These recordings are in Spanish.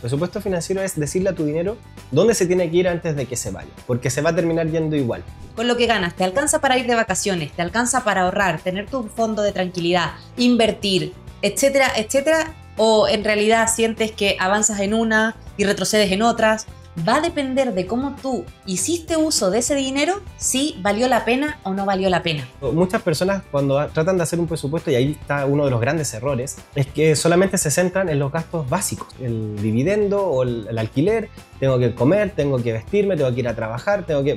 Presupuesto financiero es decirle a tu dinero dónde se tiene que ir antes de que se vaya, porque se va a terminar yendo igual. Con lo que ganas, ¿te alcanza para ir de vacaciones? ¿Te alcanza para ahorrar, tener tu fondo de tranquilidad, invertir, etcétera, etcétera? ¿O en realidad sientes que avanzas en una y retrocedes en otras? Va a depender de cómo tú hiciste uso de ese dinero, si valió la pena o no valió la pena. Muchas personas cuando tratan de hacer un presupuesto, y ahí está uno de los grandes errores, es que solamente se centran en los gastos básicos, el dividendo o el alquiler, tengo que comer, tengo que vestirme, tengo que ir a trabajar, tengo que...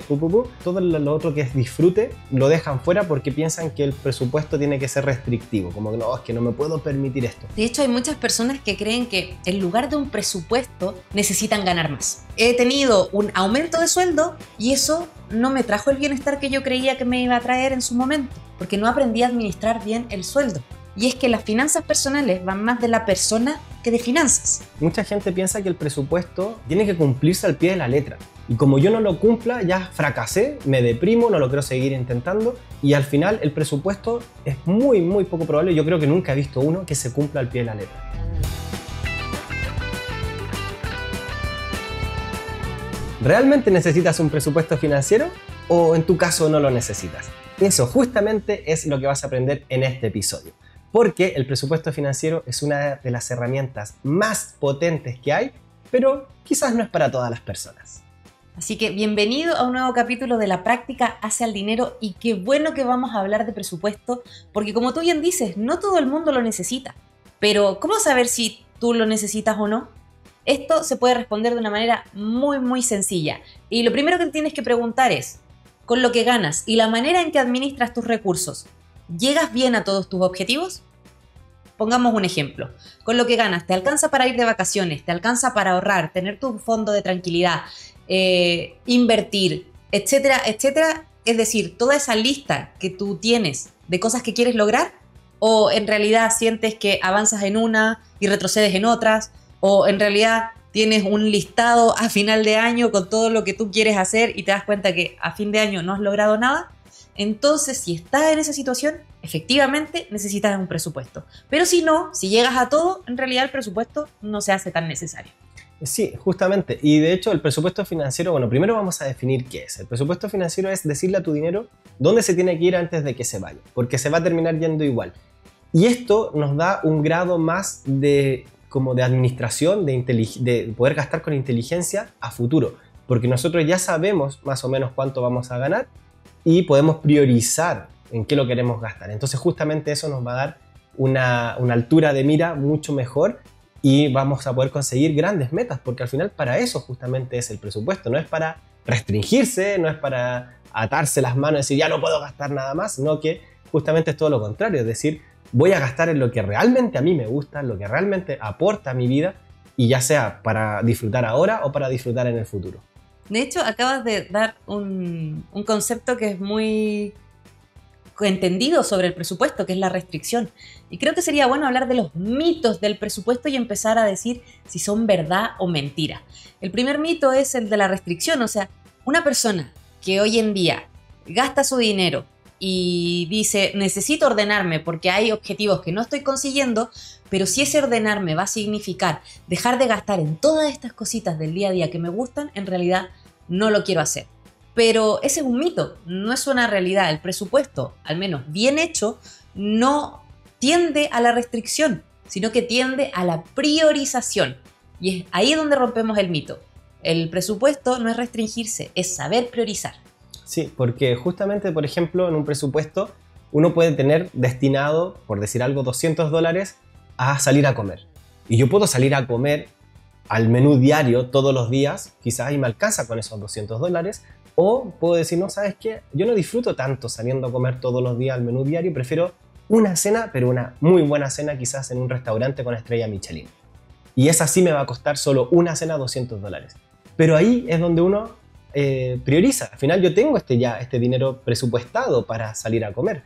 Todo lo otro que es disfrute lo dejan fuera porque piensan que el presupuesto tiene que ser restrictivo, como que no, es que no me puedo permitir esto. De hecho, hay muchas personas que creen que en lugar de un presupuesto necesitan ganar más. He tenido un aumento de sueldo y eso no me trajo el bienestar que yo creía que me iba a traer en su momento, porque no aprendí a administrar bien el sueldo. Y es que las finanzas personales van más de la persona que de finanzas. Mucha gente piensa que el presupuesto tiene que cumplirse al pie de la letra. Y como yo no lo cumpla, ya fracasé, me deprimo, no lo quiero seguir intentando. Y al final el presupuesto es muy poco probable. Yo creo que nunca he visto uno que se cumpla al pie de la letra. ¿Realmente necesitas un presupuesto financiero o en tu caso no lo necesitas? Eso justamente es lo que vas a aprender en este episodio. Porque el presupuesto financiero es una de las herramientas más potentes que hay, pero quizás no es para todas las personas. Así que bienvenido a un nuevo capítulo de La Práctica Hace al Dinero, y qué bueno que vamos a hablar de presupuesto, porque como tú bien dices, no todo el mundo lo necesita. Pero ¿cómo saber si tú lo necesitas o no? Esto se puede responder de una manera muy sencilla. Y lo primero que tienes que preguntar es, con lo que ganas y la manera en que administras tus recursos, ¿llegas bien a todos tus objetivos? Pongamos un ejemplo. Con lo que ganas, ¿te alcanza para ir de vacaciones? ¿Te alcanza para ahorrar, tener tu fondo de tranquilidad, invertir, etcétera, etcétera? Es decir, toda esa lista que tú tienes de cosas que quieres lograr, ¿o en realidad sientes que avanzas en una y retrocedes en otras? ¿O en realidad tienes un listado a final de año con todo lo que tú quieres hacer y te das cuenta que a fin de año no has logrado nada? Entonces, si estás en esa situación, efectivamente necesitas un presupuesto. Pero si no, si llegas a todo, en realidad el presupuesto no se hace tan necesario. Sí, justamente. Y de hecho el presupuesto financiero, bueno, primero vamos a definir qué es. El presupuesto financiero es decirle a tu dinero dónde se tiene que ir antes de que se vaya, porque se va a terminar yendo igual. Y esto nos da un grado más de administración, de poder gastar con inteligencia a futuro, porque nosotros ya sabemos más o menos cuánto vamos a ganar y podemos priorizar en qué lo queremos gastar. Entonces justamente eso nos va a dar una altura de mira mucho mejor y vamos a poder conseguir grandes metas, porque al final para eso justamente es el presupuesto. No es para restringirse, no es para atarse las manos y decir ya no puedo gastar nada más, sino que justamente es todo lo contrario, es decir, voy a gastar en lo que realmente a mí me gusta, en lo que realmente aporta a mi vida, y ya sea para disfrutar ahora o para disfrutar en el futuro. De hecho, acabas de dar un concepto que es muy entendido sobre el presupuesto, que es la restricción. Y creo que sería bueno hablar de los mitos del presupuesto y empezar a decir si son verdad o mentira. El primer mito es el de la restricción, o sea, una persona que hoy en día gasta su dinero y dice, necesito ordenarme porque hay objetivos que no estoy consiguiendo, pero si ese ordenarme va a significar dejar de gastar en todas estas cositas del día a día que me gustan, en realidad no lo quiero hacer. Pero ese es un mito, no es una realidad. El presupuesto, al menos bien hecho, no tiende a la restricción, sino que tiende a la priorización. Y es ahí donde rompemos el mito. El presupuesto no es restringirse, es saber priorizar. Sí, porque justamente, por ejemplo, en un presupuesto uno puede tener destinado, por decir algo, $200 a salir a comer. Y yo puedo salir a comer al menú diario todos los días, quizás ahí me alcanza con esos $200, o puedo decir, no, ¿sabes qué? Yo no disfruto tanto saliendo a comer todos los días al menú diario, prefiero una cena, pero una muy buena cena quizás en un restaurante con estrella Michelin. Y esa sí me va a costar solo una cena $200. Pero ahí es donde uno prioriza. Al final yo tengo este dinero presupuestado para salir a comer.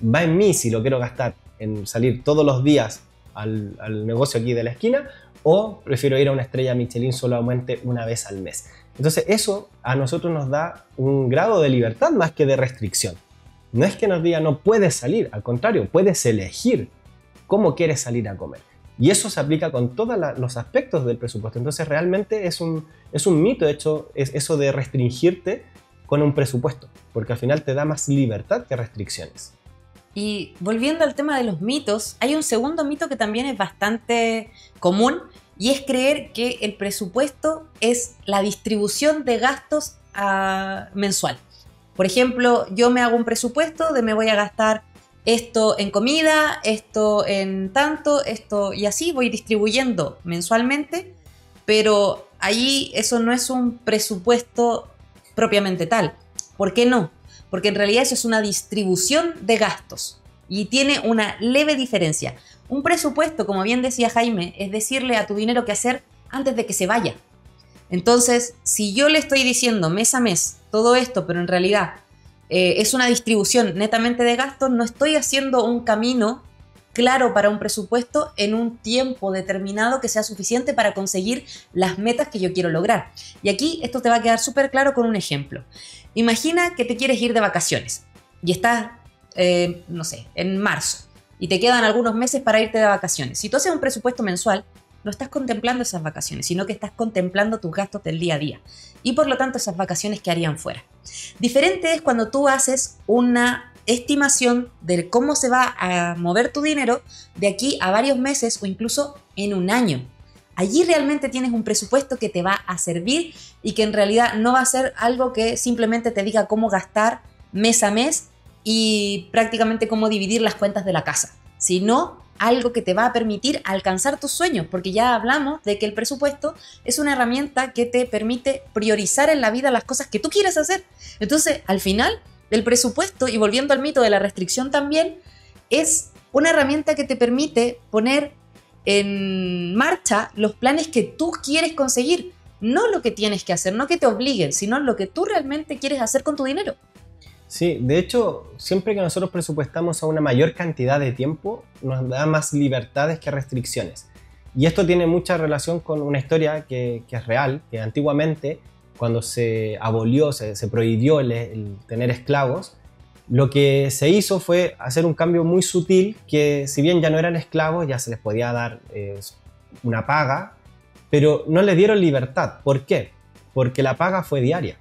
Va en mí si lo quiero gastar en salir todos los días al negocio aquí de la esquina, o prefiero ir a una estrella Michelin solamente una vez al mes. Entonces eso a nosotros nos da un grado de libertad más que de restricción. No es que nos diga no puedes salir, al contrario, puedes elegir cómo quieres salir a comer. Y eso se aplica con todos los aspectos del presupuesto. Entonces realmente es un mito, de hecho, es eso de restringirte con un presupuesto, porque al final te da más libertad que restricciones. Y volviendo al tema de los mitos, hay un segundo mito que también es bastante común, y es creer que el presupuesto es la distribución de gastos mensual. Por ejemplo, yo me hago un presupuesto de me voy a gastar esto en comida, esto en tanto, esto, y así voy distribuyendo mensualmente, pero ahí eso no es un presupuesto propiamente tal. ¿Por qué no? Porque en realidad eso es una distribución de gastos y tiene una leve diferencia. Un presupuesto, como bien decía Jaime, es decirle a tu dinero qué hacer antes de que se vaya. Entonces, si yo le estoy diciendo mes a mes todo esto, pero en realidad es una distribución netamente de gastos, no estoy haciendo un camino claro para un presupuesto en un tiempo determinado que sea suficiente para conseguir las metas que yo quiero lograr. Y aquí esto te va a quedar súper claro con un ejemplo. Imagina que te quieres ir de vacaciones y estás, no sé, en marzo y te quedan algunos meses para irte de vacaciones. Si tú haces un presupuesto mensual, no estás contemplando esas vacaciones, sino que estás contemplando tus gastos del día a día. Y por lo tanto esas vacaciones quedarían fuera. Diferente es cuando tú haces una estimación de cómo se va a mover tu dinero de aquí a varios meses o incluso en un año. Allí realmente tienes un presupuesto que te va a servir y que en realidad no va a ser algo que simplemente te diga cómo gastar mes a mes y prácticamente cómo dividir las cuentas de la casa, sino algo que te va a permitir alcanzar tus sueños, porque ya hablamos de que el presupuesto es una herramienta que te permite priorizar en la vida las cosas que tú quieres hacer. Entonces, al final, el presupuesto, y volviendo al mito de la restricción también, es una herramienta que te permite poner en marcha los planes que tú quieres conseguir, no lo que tienes que hacer, no que te obliguen, sino lo que tú realmente quieres hacer con tu dinero. Sí, de hecho, siempre que nosotros presupuestamos a una mayor cantidad de tiempo, nos da más libertades que restricciones. Y esto tiene mucha relación con una historia que es real, que antiguamente, cuando se abolió, se prohibió el tener esclavos, lo que se hizo fue hacer un cambio muy sutil, que si bien ya no eran esclavos, ya se les podía dar una paga, pero no les dieron libertad. ¿Por qué? Porque la paga fue diaria.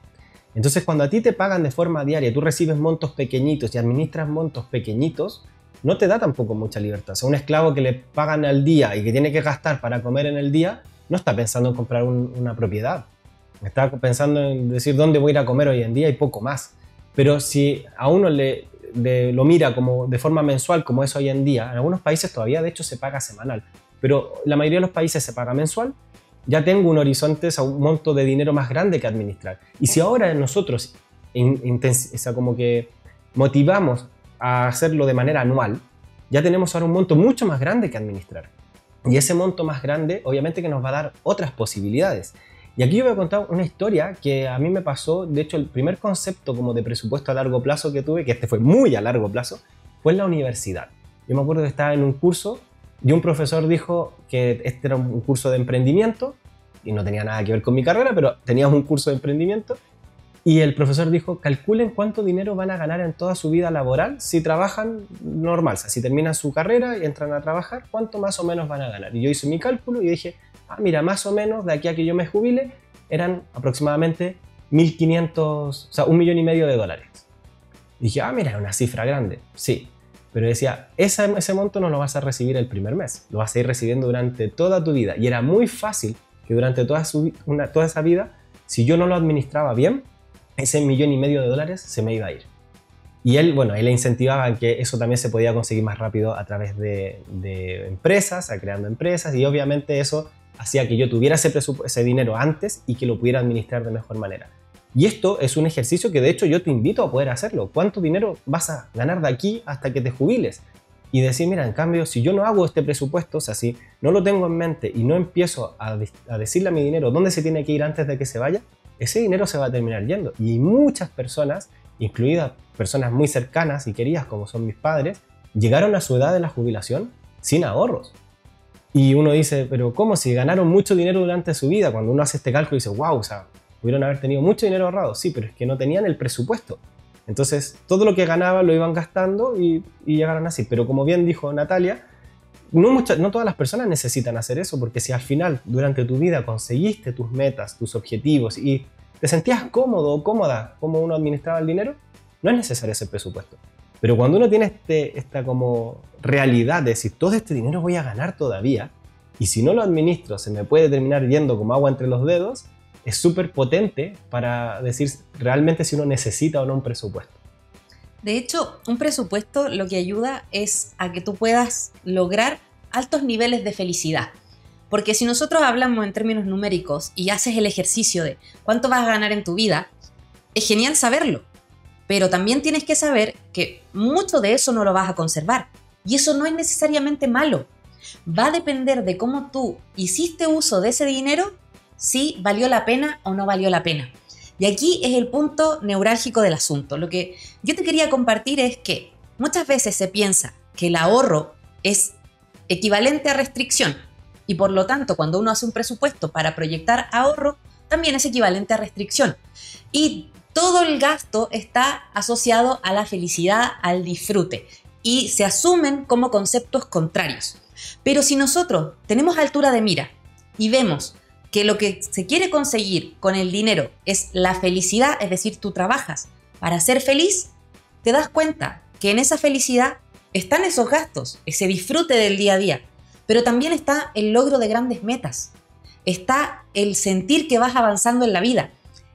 Entonces, cuando a ti te pagan de forma diaria, tú recibes montos pequeñitos y administras montos pequeñitos, no te da tampoco mucha libertad. O sea, un esclavo que le pagan al día y que tiene que gastar para comer en el día, no está pensando en comprar una propiedad. Está pensando en decir dónde voy a ir a comer hoy en día y poco más. Pero si a uno lo mira como de forma mensual, como es hoy en día, en algunos países todavía de hecho se paga semanal, pero la mayoría de los países se paga mensual, ya tengo un horizonte, o un monto de dinero más grande que administrar. Y si ahora nosotros como que motivamos a hacerlo de manera anual, ya tenemos ahora un monto mucho más grande que administrar. Y ese monto más grande obviamente que nos va a dar otras posibilidades. Y aquí yo voy a contar una historia que a mí me pasó. De hecho, el primer concepto como de presupuesto a largo plazo que tuve, que este fue muy a largo plazo, fue en la universidad. Yo me acuerdo que estaba en un curso y un profesor dijo que este era un curso de emprendimiento y no tenía nada que ver con mi carrera, pero teníamos un curso de emprendimiento y el profesor dijo, calculen cuánto dinero van a ganar en toda su vida laboral si trabajan normal, o sea, si terminan su carrera y entran a trabajar, cuánto más o menos van a ganar. Y yo hice mi cálculo y dije, mira, más o menos de aquí a que yo me jubile eran aproximadamente 1.500, o sea, $1.500.000. Y dije, mira, es una cifra grande, sí. Pero decía, ese monto no lo vas a recibir el primer mes, lo vas a ir recibiendo durante toda tu vida. Y era muy fácil que durante toda esa vida, si yo no lo administraba bien, ese $1.500.000 se me iba a ir. Y él, bueno, él le incentivaba en que eso también se podía conseguir más rápido a través de empresas, creando empresas, y obviamente eso hacía que yo tuviera ese dinero antes y que lo pudiera administrar de mejor manera. Y esto es un ejercicio que de hecho yo te invito a poder hacerlo. ¿Cuánto dinero vas a ganar de aquí hasta que te jubiles? Y decir, mira, en cambio, si yo no hago este presupuesto, o sea, si no lo tengo en mente y no empiezo a decirle a mi dinero dónde se tiene que ir antes de que se vaya, ese dinero se va a terminar yendo. Y hay muchas personas, incluidas personas muy cercanas y queridas como son mis padres, llegaron a su edad de la jubilación sin ahorros. Y uno dice, pero ¿cómo? Si ganaron mucho dinero durante su vida, cuando uno hace este cálculo dice, wow, o sea, pudieron haber tenido mucho dinero ahorrado. Sí, pero es que no tenían el presupuesto. Entonces, todo lo que ganaban lo iban gastando y llegaron así. Pero como bien dijo Natalia, no todas las personas necesitan hacer eso, porque si al final, durante tu vida, conseguiste tus metas, tus objetivos y te sentías cómodo o cómoda como uno administraba el dinero, no es necesario ese presupuesto. Pero cuando uno tiene esta como realidad de decir, todo este dinero voy a ganar todavía, y si no lo administro se me puede terminar yendo como agua entre los dedos, es súper potente para decir realmente si uno necesita o no un presupuesto. De hecho, un presupuesto lo que ayuda es a que tú puedas lograr altos niveles de felicidad. Porque si nosotros hablamos en términos numéricos y haces el ejercicio de cuánto vas a ganar en tu vida, es genial saberlo. Pero también tienes que saber que mucho de eso no lo vas a conservar. Y eso no es necesariamente malo. Va a depender de cómo tú hiciste uso de ese dinero, si valió la pena o no valió la pena. Y aquí es el punto neurálgico del asunto. Lo que yo te quería compartir es que muchas veces se piensa que el ahorro es equivalente a restricción y por lo tanto cuando uno hace un presupuesto para proyectar ahorro también es equivalente a restricción. Y todo el gasto está asociado a la felicidad, al disfrute y se asumen como conceptos contrarios. Pero si nosotros tenemos altura de mira y vemos que lo que se quiere conseguir con el dinero es la felicidad, es decir, tú trabajas para ser feliz, te das cuenta que en esa felicidad están esos gastos, ese disfrute del día a día, pero también está el logro de grandes metas, está el sentir que vas avanzando en la vida.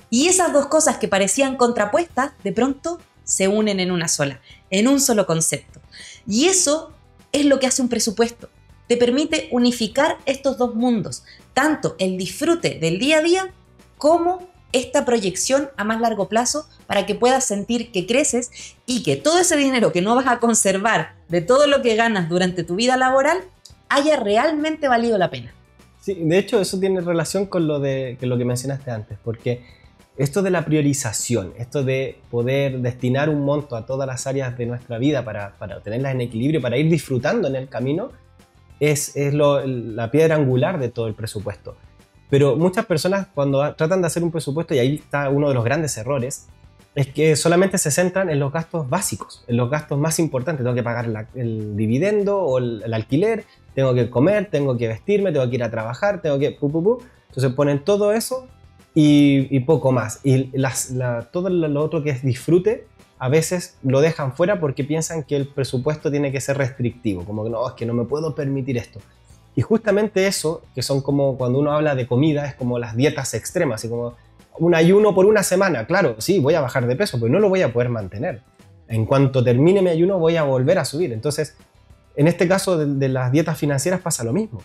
Y esas dos cosas que parecían contrapuestas, de pronto se unen en una sola, en un solo concepto. Y eso es lo que hace un presupuesto. Te permite unificar estos dos mundos, tanto el disfrute del día a día como esta proyección a más largo plazo para que puedas sentir que creces y que todo ese dinero que no vas a conservar de todo lo que ganas durante tu vida laboral haya realmente valido la pena. Sí, de hecho eso tiene relación con lo que mencionaste antes, porque esto de la priorización, esto de poder destinar un monto a todas las áreas de nuestra vida para tenerlas en equilibrio, para ir disfrutando en el camino, es la piedra angular de todo el presupuesto. Pero muchas personas cuando tratan de hacer un presupuesto, y ahí está uno de los grandes errores, es que solamente se centran en los gastos básicos, en los gastos más importantes. Tengo que pagar el dividendo o el alquiler, tengo que comer, tengo que vestirme, tengo que ir a trabajar, tengo que... Entonces ponen todo eso y poco más. Y todo lo otro que es disfrute, a veces lo dejan fuera porque piensan que el presupuesto tiene que ser restrictivo, como que no, es que no me puedo permitir esto. Y justamente eso, que son como cuando uno habla de comida, es como las dietas extremas, y como un ayuno por una semana. Claro, sí, voy a bajar de peso, pero no lo voy a poder mantener. En cuanto termine mi ayuno voy a volver a subir. Entonces, en este caso de las dietas financieras pasa lo mismo.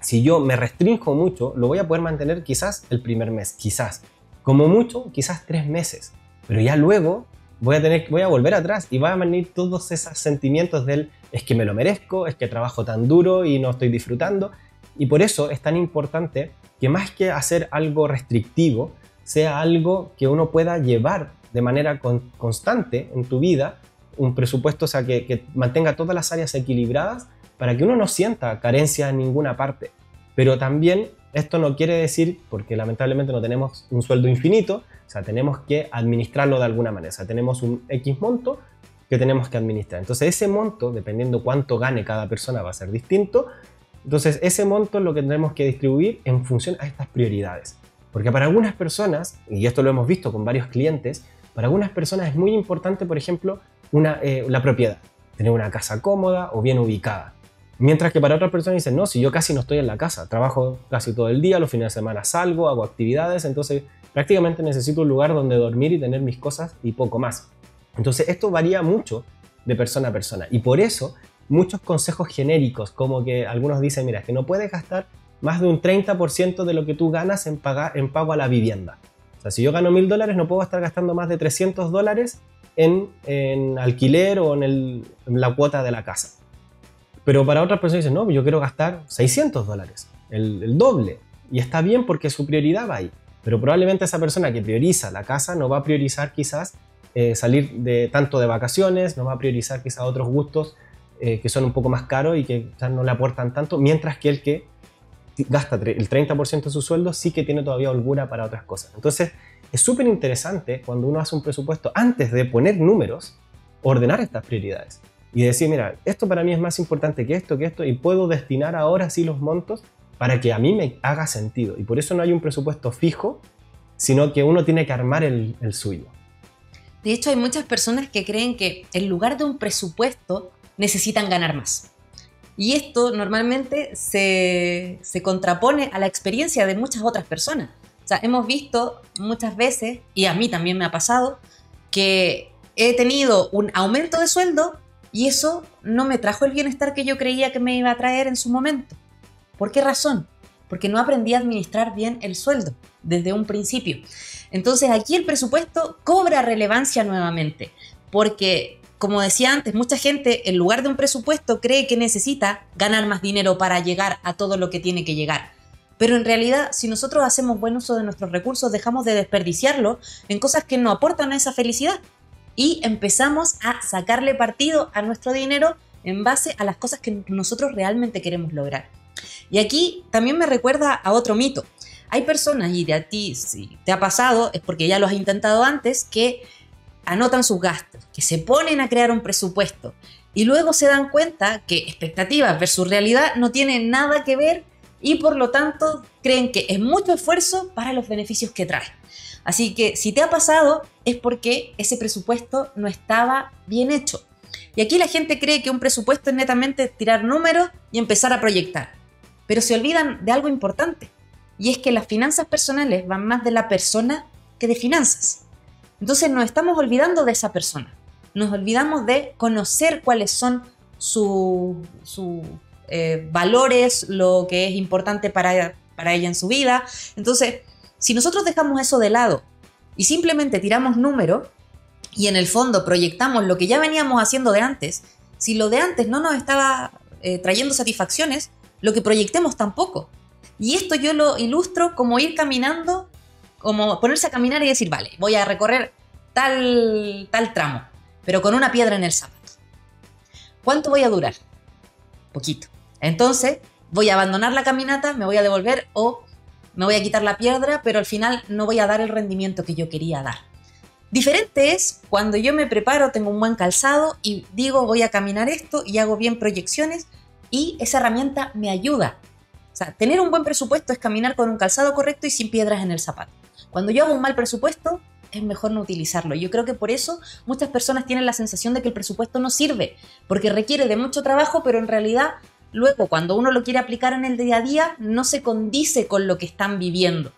Si yo me restrinjo mucho, lo voy a poder mantener quizás el primer mes, quizás. Como mucho, quizás 3 meses. Pero ya luego voy a volver atrás y van a venir todos esos sentimientos del es que me lo merezco, es que trabajo tan duro y no estoy disfrutando. Y por eso es tan importante que más que hacer algo restrictivo, sea algo que uno pueda llevar de manera constante en tu vida, un presupuesto, o sea, que mantenga todas las áreas equilibradas para que uno no sienta carencia en ninguna parte. Pero también esto no quiere decir, porque lamentablemente no tenemos un sueldo infinito, o sea, tenemos que administrarlo de alguna manera. O sea, tenemos un X monto que tenemos que administrar. Entonces ese monto, dependiendo cuánto gane cada persona, va a ser distinto. Entonces ese monto es lo que tenemos que distribuir en función a estas prioridades. Porque para algunas personas, y esto lo hemos visto con varios clientes, para algunas personas es muy importante, por ejemplo, la propiedad. Tener una casa cómoda o bien ubicada. Mientras que para otras personas dicen, no, si yo casi no estoy en la casa, trabajo casi todo el día, los fines de semana salgo, hago actividades, entonces prácticamente necesito un lugar donde dormir y tener mis cosas y poco más. Entonces esto varía mucho de persona a persona y por eso muchos consejos genéricos, como que algunos dicen, mira, es que no puedes gastar más de un 30% de lo que tú ganas en pago a la vivienda. O sea, si yo gano $1000, no puedo estar gastando más de $300 en alquiler o en la cuota de la casa. Pero para otras personas dicen, no, yo quiero gastar $600, el doble. Y está bien porque su prioridad va ahí. Pero probablemente esa persona que prioriza la casa no va a priorizar quizás salir tanto de vacaciones, no va a priorizar quizás otros gustos que son un poco más caros y que quizás no le aportan tanto, mientras que el que gasta el 30% de su sueldo sí que tiene todavía holgura para otras cosas. Entonces es súper interesante cuando uno hace un presupuesto, antes de poner números, ordenar estas prioridades. y decir, mira, esto para mí es más importante que esto, y puedo destinar ahora sí los montos para que a mí me haga sentido. Y por eso no hay un presupuesto fijo, sino que uno tiene que armar el suyo. De hecho, hay muchas personas que creen que en lugar de un presupuesto necesitan ganar más. Y esto normalmente se contrapone a la experiencia de muchas otras personas. O sea, hemos visto muchas veces, y a mí también me ha pasado, que he tenido un aumento de sueldo y eso no me trajo el bienestar que yo creía que me iba a traer en su momento. ¿Por qué razón? Porque no aprendí a administrar bien el sueldo desde un principio. Entonces aquí el presupuesto cobra relevancia nuevamente, porque como decía antes, mucha gente en lugar de un presupuesto cree que necesita ganar más dinero para llegar a todo lo que tiene que llegar. Pero en realidad, si nosotros hacemos buen uso de nuestros recursos, dejamos de desperdiciarlo en cosas que no aportan a esa felicidad y empezamos a sacarle partido a nuestro dinero en base a las cosas que nosotros realmente queremos lograr. Y aquí también me recuerda a otro mito. Hay personas, y de a ti si te ha pasado, es porque ya lo has intentado antes, que anotan sus gastos, que se ponen a crear un presupuesto y luego se dan cuenta que expectativas versus realidad no tienen nada que ver y por lo tanto creen que es mucho esfuerzo para los beneficios que trae. Así que si te ha pasado es porque ese presupuesto no estaba bien hecho. Y aquí la gente cree que un presupuesto es netamente tirar números y empezar a proyectar. Pero se olvidan de algo importante, y es que las finanzas personales van más de la persona que de finanzas. Entonces nos estamos olvidando de esa persona. Nos olvidamos de conocer cuáles son sus valores, lo que es importante para ella en su vida. Entonces, si nosotros dejamos eso de lado y simplemente tiramos números y en el fondo proyectamos lo que ya veníamos haciendo de antes, si lo de antes no nos estaba trayendo satisfacciones, lo que proyectemos tampoco. Y esto yo lo ilustro como ir caminando, como ponerse a caminar y decir, vale, voy a recorrer tal tramo, pero con una piedra en el zapato. ¿Cuánto voy a durar? Poquito. Entonces voy a abandonar la caminata, me voy a devolver o me voy a quitar la piedra, pero al final no voy a dar el rendimiento que yo quería dar. Diferente es cuando yo me preparo, tengo un buen calzado y digo voy a caminar esto y hago bien proyecciones y esa herramienta me ayuda. O sea, tener un buen presupuesto es caminar con un calzado correcto y sin piedras en el zapato. Cuando yo hago un mal presupuesto, es mejor no utilizarlo. Yo creo que por eso muchas personas tienen la sensación de que el presupuesto no sirve, porque requiere de mucho trabajo, pero en realidad luego cuando uno lo quiere aplicar en el día a día, no se condice con lo que están viviendo.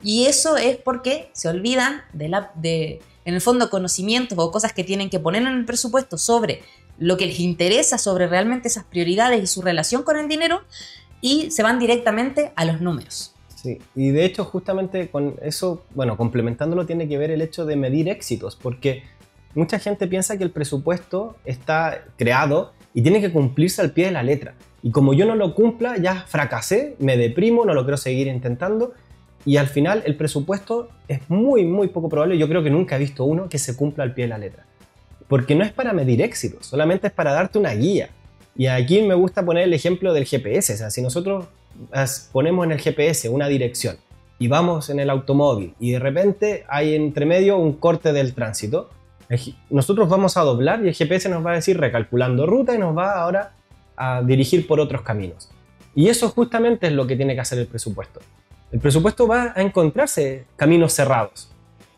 Y eso es porque se olvidan en el fondo, conocimientos o cosas que tienen que poner en el presupuesto sobre lo que les interesa, sobre realmente esas prioridades y su relación con el dinero, y se van directamente a los números. Sí, y de hecho justamente con eso, bueno, complementándolo tiene que ver el hecho de medir éxitos, porque mucha gente piensa que el presupuesto está creado y tiene que cumplirse al pie de la letra. Y como yo no lo cumpla, ya fracasé, me deprimo, no lo quiero seguir intentando, y al final el presupuesto es muy, muy poco probable. Yo creo que nunca he visto uno que se cumpla al pie de la letra. Porque no es para medir éxitos, solamente es para darte una guía. Y aquí me gusta poner el ejemplo del GPS. O sea, si nosotros ponemos en el GPS una dirección y vamos en el automóvil y de repente hay entre medio un corte del tránsito, nosotros vamos a doblar y el GPS nos va a decir recalculando ruta y nos va ahora a dirigir por otros caminos. Y eso justamente es lo que tiene que hacer el presupuesto. El presupuesto va a encontrarse caminos cerrados.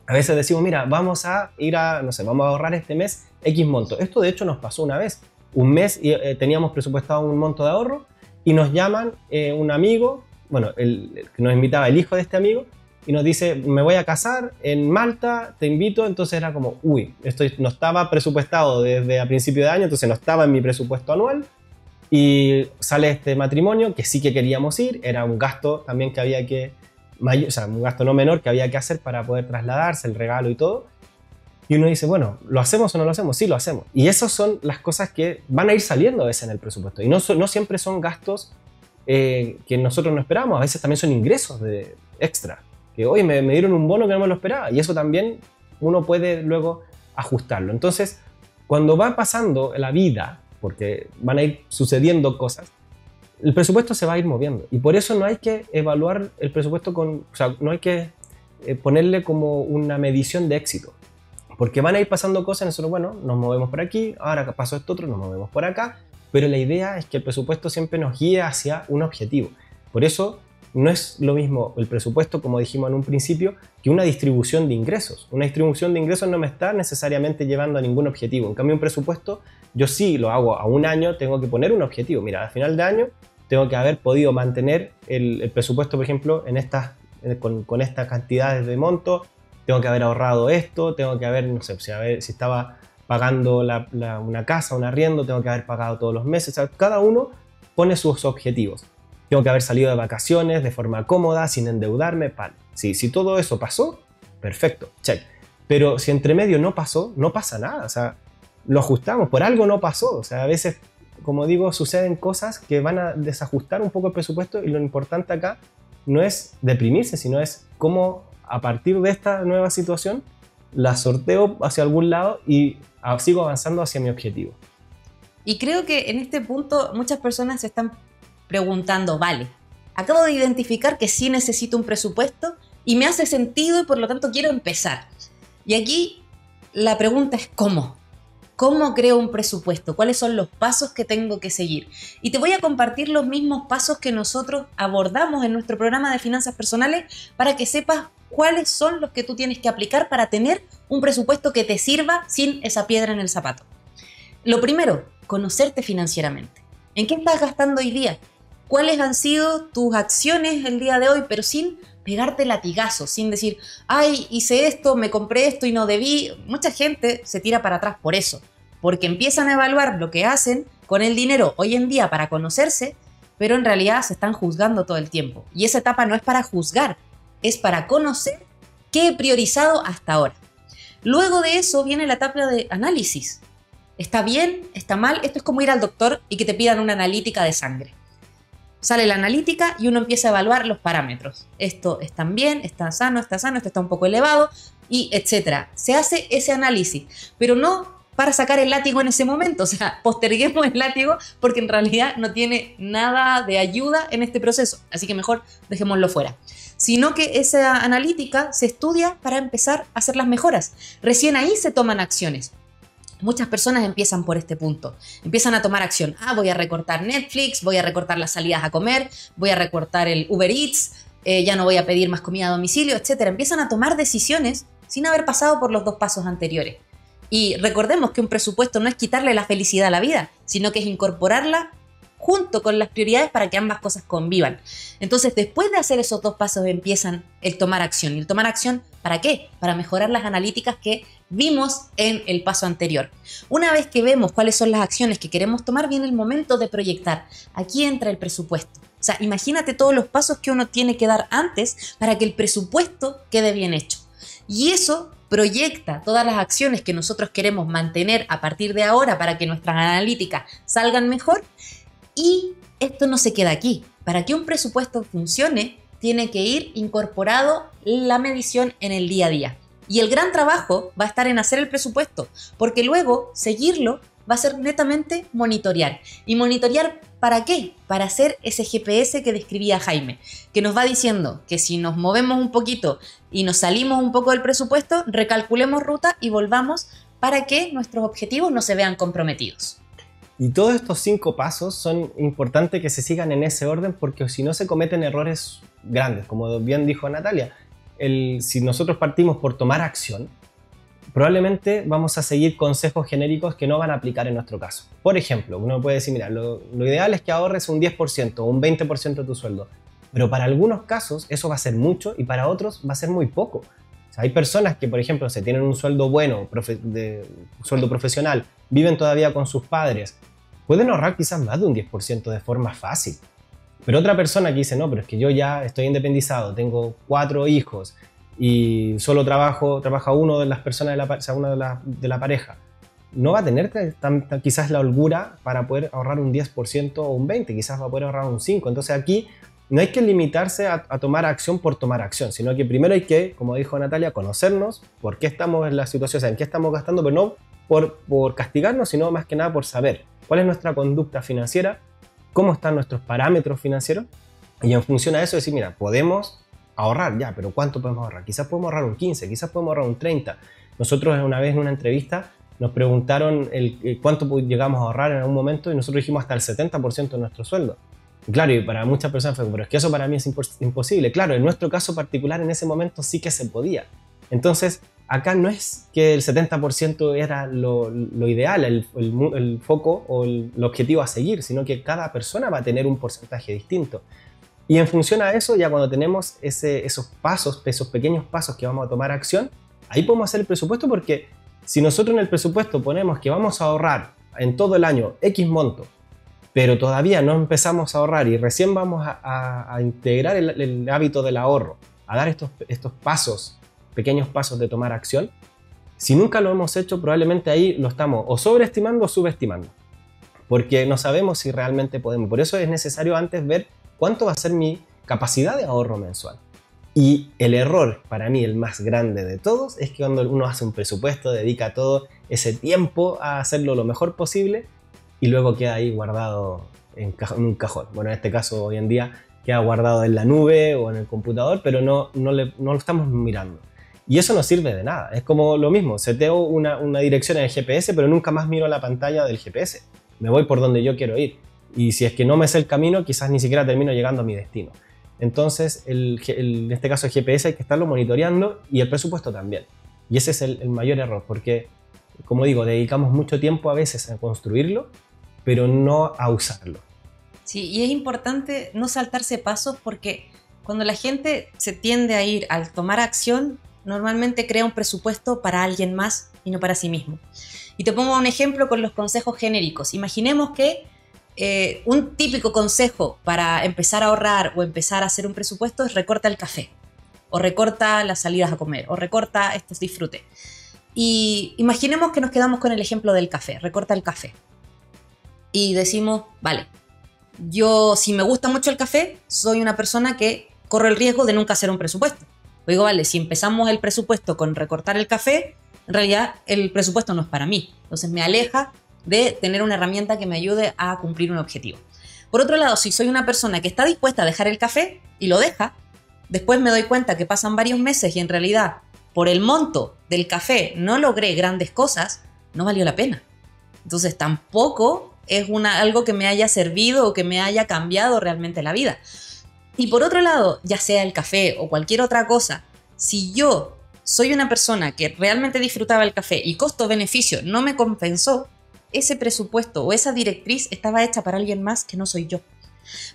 A veces decimos, mira, vamos a ir vamos a ahorrar este mes X monto. Esto de hecho nos pasó una vez. Un mes teníamos presupuestado un monto de ahorro y nos llaman un amigo, bueno, el que nos invitaba el hijo de este amigo, y nos dice, me voy a casar en Malta, te invito. Entonces era como, uy, esto no estaba presupuestado desde a principio de año, entonces no estaba en mi presupuesto anual. Y sale este matrimonio que sí que queríamos ir, era un gasto también que había que, o sea, un gasto no menor que había que hacer para poder trasladarse, el regalo y todo. Y uno dice, bueno, ¿lo hacemos o no lo hacemos? Sí, lo hacemos. Y esas son las cosas que van a ir saliendo a veces en el presupuesto. Y no siempre son gastos que nosotros no esperamos, a veces también son ingresos extra. Que hoy me dieron un bono que no me lo esperaba. Y eso también uno puede luego ajustarlo. Entonces, cuando va pasando la vida, porque van a ir sucediendo cosas, el presupuesto se va a ir moviendo. Y por eso no hay que evaluar el presupuesto o sea, no hay que ponerle como una medición de éxito. Porque van a ir pasando cosas, nosotros, bueno, nos movemos por aquí, ahora pasó esto otro, nos movemos por acá, pero la idea es que el presupuesto siempre nos guíe hacia un objetivo. Por eso no es lo mismo el presupuesto, como dijimos en un principio, que una distribución de ingresos. Una distribución de ingresos no me está necesariamente llevando a ningún objetivo. En cambio, un presupuesto, yo sí lo hago a un año, tengo que poner un objetivo. Mira, al final de año tengo que haber podido mantener el presupuesto, por ejemplo, con estas cantidades de monto, tengo que haber ahorrado esto, tengo que haber, no sé, si estaba pagando una casa, un arriendo, tengo que haber pagado todos los meses. O sea, cada uno pone sus objetivos. Tengo que haber salido de vacaciones de forma cómoda, sin endeudarme. Si todo eso pasó, perfecto, check. Pero si entre medio no pasó, no pasa nada. O sea, lo ajustamos, por algo no pasó. O sea, a veces, como digo, suceden cosas que van a desajustar un poco el presupuesto y lo importante acá no es deprimirse, sino es cómo a partir de esta nueva situación la sorteo hacia algún lado y sigo avanzando hacia mi objetivo. Y creo que en este punto muchas personas se están preguntando, vale, acabo de identificar que sí necesito un presupuesto y me hace sentido y por lo tanto quiero empezar. Y aquí la pregunta es ¿cómo? ¿Cómo creo un presupuesto? ¿Cuáles son los pasos que tengo que seguir? Y te voy a compartir los mismos pasos que nosotros abordamos en nuestro programa de finanzas personales para que sepas cuáles son los que tú tienes que aplicar para tener un presupuesto que te sirva sin esa piedra en el zapato. Lo primero, conocerte financieramente. ¿En qué estás gastando hoy día? ¿Cuáles han sido tus acciones el día de hoy? Pero sin pegarte latigazos, sin decir, ay, hice esto, me compré esto y no debí. Mucha gente se tira para atrás por eso, porque empiezan a evaluar lo que hacen con el dinero hoy en día para conocerse, pero en realidad se están juzgando todo el tiempo. Y esa etapa no es para juzgar, es para conocer qué he priorizado hasta ahora. Luego de eso viene la etapa de análisis. ¿Está bien? ¿Está mal? Esto es como ir al doctor y que te pidan una analítica de sangre. Sale la analítica y uno empieza a evaluar los parámetros. Esto está bien, está sano, esto está un poco elevado, y etcétera. Se hace ese análisis, pero no para sacar el látigo en ese momento. O sea, posterguemos el látigo porque en realidad no tiene nada de ayuda en este proceso. Así que mejor dejémoslo fuera. Sino que esa analítica se estudia para empezar a hacer las mejoras. Recién ahí se toman acciones. Muchas personas empiezan por este punto, empiezan a tomar acción. Voy a recortar Netflix, voy a recortar las salidas a comer, voy a recortar el Uber Eats, ya no voy a pedir más comida a domicilio, etc. Empiezan a tomar decisiones sin haber pasado por los dos pasos anteriores. Y recordemos que un presupuesto no es quitarle la felicidad a la vida, sino que es incorporarla junto con las prioridades para que ambas cosas convivan. Entonces, después de hacer esos dos pasos empiezan el tomar acción. ¿Y el tomar acción para qué? Para mejorar las analíticas que vimos en el paso anterior. Una vez que vemos cuáles son las acciones que queremos tomar, viene el momento de proyectar. Aquí entra el presupuesto. O sea, imagínate todos los pasos que uno tiene que dar antes para que el presupuesto quede bien hecho. Y eso proyecta todas las acciones que nosotros queremos mantener a partir de ahora para que nuestras analíticas salgan mejor. Y esto no se queda aquí. Para que un presupuesto funcione, tiene que ir incorporado la medición en el día a día. Y el gran trabajo va a estar en hacer el presupuesto, porque luego seguirlo va a ser netamente monitorear. ¿Y monitorear para qué? Para hacer ese GPS que describía Jaime, que nos va diciendo que si nos movemos un poquito y nos salimos un poco del presupuesto, recalculemos ruta y volvamos para que nuestros objetivos no se vean comprometidos. Y todos estos 5 pasos son importantes que se sigan en ese orden porque si no se cometen errores grandes, como bien dijo Natalia. Si nosotros partimos por tomar acción, probablemente vamos a seguir consejos genéricos que no van a aplicar en nuestro caso. Por ejemplo, uno puede decir, mira, lo ideal es que ahorres un 10% o un 20% de tu sueldo, pero para algunos casos eso va a ser mucho y para otros va a ser muy poco. O sea, hay personas que, por ejemplo, se tienen un sueldo bueno, sueldo profesional, viven todavía con sus padres, pueden ahorrar quizás más de un 10% de forma fácil. Pero otra persona que dice, no, pero es que yo ya estoy independizado, tengo 4 hijos y solo trabaja uno de las personas de la pareja, no va a tener quizás la holgura para poder ahorrar un 10% o un 20%, quizás va a poder ahorrar un 5%. Entonces aquí no hay que limitarse a tomar acción por tomar acción, sino que primero hay que, como dijo Natalia, conocernos, por qué estamos en la situación, o sea, en qué estamos gastando, pero no por castigarnos, sino más que nada por saber cuál es nuestra conducta financiera, cómo están nuestros parámetros financieros, y en función a eso decir, mira, podemos ahorrar, ya, pero ¿cuánto podemos ahorrar? Quizás podemos ahorrar un 15, quizás podemos ahorrar un 30. Nosotros una vez en una entrevista nos preguntaron cuánto llegamos a ahorrar en algún momento y nosotros dijimos hasta el 70% de nuestro sueldo. Y claro, y para muchas personas fue, pero es que eso para mí es imposible. Claro, en nuestro caso particular en ese momento sí que se podía. Entonces, acá no es que el 70% era lo ideal, el foco o el objetivo a seguir, sino que cada persona va a tener un porcentaje distinto. Y en función a eso, ya cuando tenemos esos pasos, esos pequeños pasos que vamos a tomar acción, ahí podemos hacer el presupuesto, porque si nosotros en el presupuesto ponemos que vamos a ahorrar en todo el año X monto, pero todavía no empezamos a ahorrar y recién vamos a integrar el hábito del ahorro, a dar estos pasos, pequeños pasos de tomar acción, si nunca lo hemos hecho, probablemente ahí lo estamos o sobreestimando o subestimando, porque no sabemos si realmente podemos. Por eso es necesario antes ver cuánto va a ser mi capacidad de ahorro mensual. Y el error, para mí el más grande de todos, es que cuando uno hace un presupuesto, dedica todo ese tiempo a hacerlo lo mejor posible y luego queda ahí guardado en un cajón. Bueno, en este caso hoy en día queda guardado en la nube o en el computador, pero no lo estamos mirando. Y eso no sirve de nada. Es como lo mismo, seteo una dirección en el GPS, pero nunca más miro la pantalla del GPS. Me voy por donde yo quiero ir. Y si es que no me sé el camino, quizás ni siquiera termino llegando a mi destino. Entonces, en este caso el GPS hay que estarlo monitoreando y el presupuesto también. Y ese es el mayor error, porque, como digo, dedicamos mucho tiempo a veces a construirlo, pero no a usarlo. Sí, y es importante no saltarse pasos, porque cuando la gente se tiende a ir al tomar acción, normalmente crea un presupuesto para alguien más y no para sí mismo. Y te pongo un ejemplo con los consejos genéricos. Imaginemos que un típico consejo para empezar a ahorrar o empezar a hacer un presupuesto es recorta el café, o recorta las salidas a comer, o recorta estos disfrutes. Y imaginemos que nos quedamos con el ejemplo del café, recorta el café. Y decimos, vale, yo si me gusta mucho el café, soy una persona que corre el riesgo de nunca hacer un presupuesto. O digo, vale, si empezamos el presupuesto con recortar el café, en realidad el presupuesto no es para mí. Entonces me aleja de tener una herramienta que me ayude a cumplir un objetivo. Por otro lado, si soy una persona que está dispuesta a dejar el café y lo deja, después me doy cuenta que pasan varios meses y en realidad por el monto del café no logré grandes cosas, no valió la pena. Entonces tampoco es algo que me haya servido o que me haya cambiado realmente la vida. Y por otro lado, ya sea el café o cualquier otra cosa, si yo soy una persona que realmente disfrutaba el café y costo-beneficio no me compensó, ese presupuesto o esa directriz estaba hecha para alguien más que no soy yo.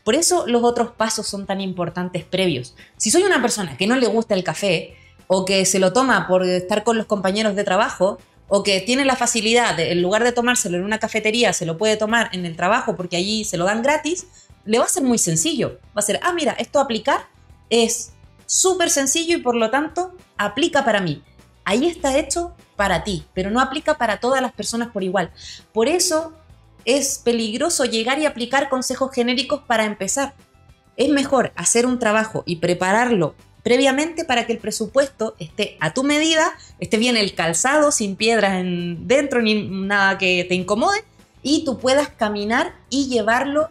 Por eso los otros pasos son tan importantes previos. Si soy una persona que no le gusta el café, o que se lo toma por estar con los compañeros de trabajo, o que tiene la facilidad de, en lugar de tomárselo en una cafetería, se lo puede tomar en el trabajo porque allí se lo dan gratis, le va a ser muy sencillo. Va a ser, mira, esto aplicar es súper sencillo y por lo tanto aplica para mí. Ahí está hecho para ti, pero no aplica para todas las personas por igual. Por eso es peligroso llegar y aplicar consejos genéricos para empezar. Es mejor hacer un trabajo y prepararlo previamente para que el presupuesto esté a tu medida, esté bien el calzado, sin piedras dentro ni nada que te incomode, y tú puedas caminar y llevarlo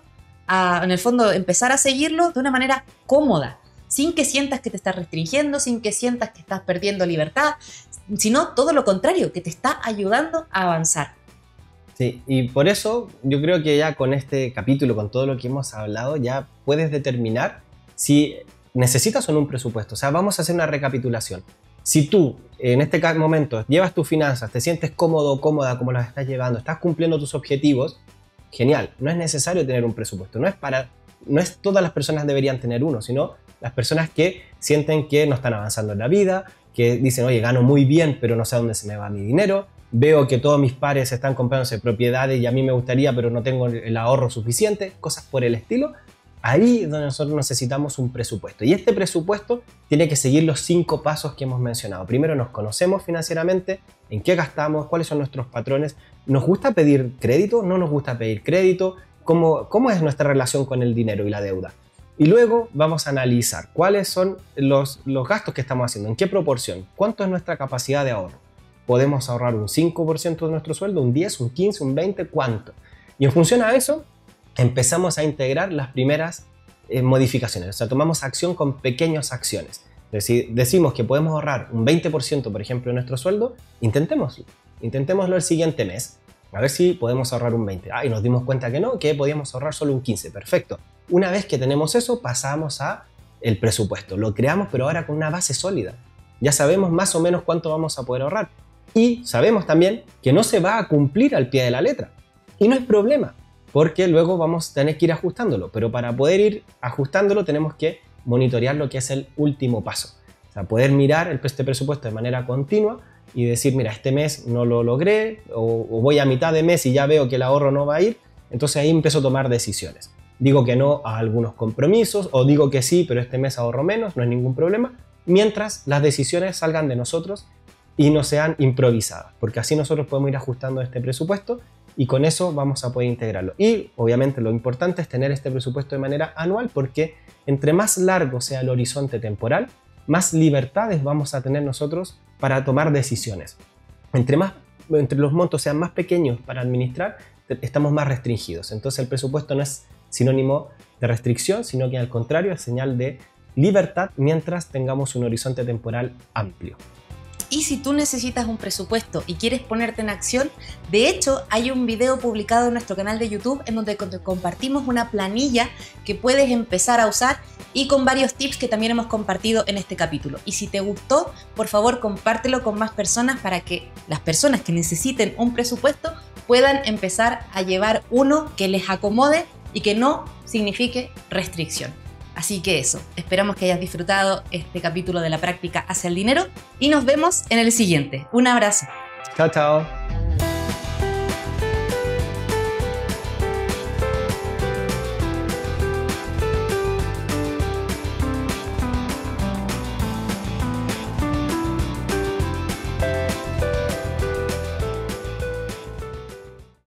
en el fondo, empezar a seguirlo de una manera cómoda, sin que sientas que te estás restringiendo, sin que sientas que estás perdiendo libertad, sino todo lo contrario, que te está ayudando a avanzar. Sí, y por eso yo creo que ya con este capítulo, con todo lo que hemos hablado, ya puedes determinar si necesitas o no un presupuesto. O sea, vamos a hacer una recapitulación. Si tú, en este momento, llevas tus finanzas, te sientes cómodo o cómoda como las estás llevando, estás cumpliendo tus objetivos, genial. No es necesario tener un presupuesto. No es todas las personas deberían tener uno, sino las personas que sienten que no están avanzando en la vida, que dicen, oye, gano muy bien, pero no sé a dónde se me va mi dinero. Veo que todos mis pares están comprándose propiedades y a mí me gustaría, pero no tengo el ahorro suficiente, cosas por el estilo. Ahí es donde nosotros necesitamos un presupuesto. Y este presupuesto tiene que seguir los 5 pasos que hemos mencionado. Primero, nos conocemos financieramente, en qué gastamos, cuáles son nuestros patrones. ¿Nos gusta pedir crédito? ¿No nos gusta pedir crédito? ¿Cómo es nuestra relación con el dinero y la deuda? Y luego vamos a analizar cuáles son los gastos que estamos haciendo, en qué proporción, cuánto es nuestra capacidad de ahorro. ¿Podemos ahorrar un 5% de nuestro sueldo, un 10, un 15, un 20? ¿Cuánto? Y en función a eso, empezamos a integrar las primeras modificaciones, o sea, tomamos acción con pequeñas acciones. Es decir, decimos que podemos ahorrar un 20%, por ejemplo, de nuestro sueldo, intentémoslo el siguiente mes, a ver si podemos ahorrar un 20%. Y nos dimos cuenta que no, que podíamos ahorrar solo un 15%, perfecto. Una vez que tenemos eso, pasamos a el presupuesto, lo creamos, pero ahora con una base sólida. Ya sabemos más o menos cuánto vamos a poder ahorrar. Y sabemos también que no se va a cumplir al pie de la letra. Y no es problema, porque luego vamos a tener que ir ajustándolo. Pero para poder ir ajustándolo tenemos que monitorear lo que es el último paso. O sea, poder mirar este presupuesto de manera continua y decir, mira, este mes no lo logré, o voy a mitad de mes y ya veo que el ahorro no va a ir. Entonces ahí empiezo a tomar decisiones. Digo que no a algunos compromisos, o digo que sí, pero este mes ahorro menos, no es ningún problema. Mientras las decisiones salgan de nosotros y no sean improvisadas, porque así nosotros podemos ir ajustando este presupuesto y con eso vamos a poder integrarlo. Y obviamente lo importante es tener este presupuesto de manera anual, porque entre más largo sea el horizonte temporal, más libertades vamos a tener nosotros para tomar decisiones. Entre los montos sean más pequeños para administrar, estamos más restringidos. Entonces el presupuesto no es sinónimo de restricción, sino que al contrario es señal de libertad mientras tengamos un horizonte temporal amplio. Y si tú necesitas un presupuesto y quieres ponerte en acción, de hecho hay un video publicado en nuestro canal de YouTube en donde compartimos una planilla que puedes empezar a usar y con varios tips que también hemos compartido en este capítulo. Y si te gustó, por favor compártelo con más personas para que las personas que necesiten un presupuesto puedan empezar a llevar uno que les acomode y que no signifique restricción. Así que eso, esperamos que hayas disfrutado este capítulo de La Práctica Hace el Dinero y nos vemos en el siguiente. Un abrazo. Chao, chao.